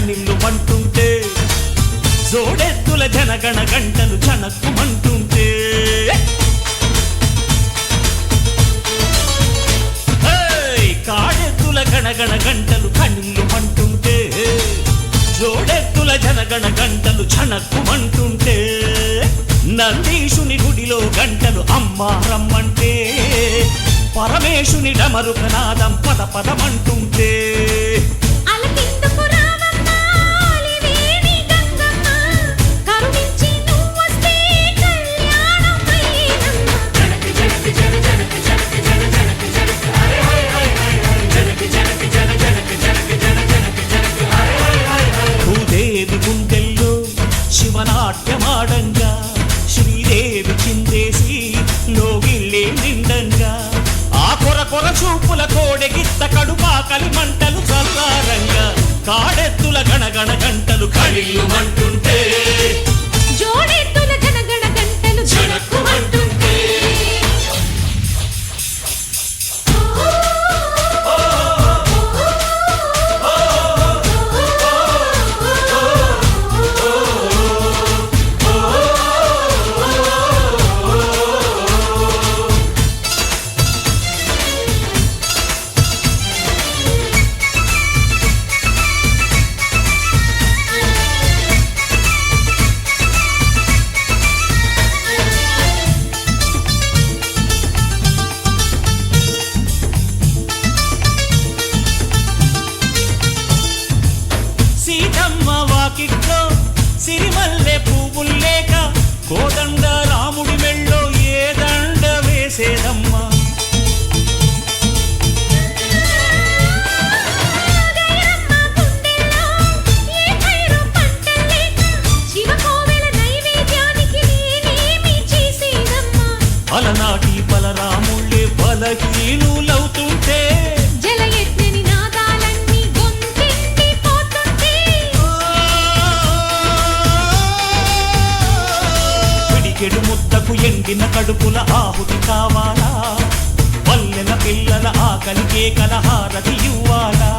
కనిల్లు మంటుంటే జోడెత్తుల జనగణ గంటలు చనక్కుమంటుంటే కాడెత్తుల గణగణ గంటలు కనిల్లు మంటుంటే జోడెత్తుల జనగణ గంటలు చనక్కుమంటుంటే నందీశుని గుడిలో గంటలు అమ్మా రమ్మంటే పరమేశుని డమరుకనాదం పద పదమంటుంటే భూదేవి గుండెల్లో శివనాట్యమాడంగా శ్రీదేవి చిందేసి లోగిళ్ళే నిండంగా ఆ కొర చూపుల కోడెగిత్త కడుపాకలి మంటలు చల్లారంగా కాడెత్తుల గణగణ గంటలు కడిల్లుమంటుంటే జోడెత్తుల గణగణ గంటలు జనక్కుమంటుంటే సీతమ్మ వాకిట్లో సిరిమల్లె పువ్వుల్లేక కోదండ రాముడి మెళ్ళో ఏ దండ వేసేదమ్మా అలనాటి బలరాముళ్ళే బలహీనులవుతుంటే పిడికెడు ముద్దకు ఎండిన కడుపుల ఆహుతి కావాలా పల్లెల పిల్లల ఆకలి కేకల హారతి ఇవ్వాలా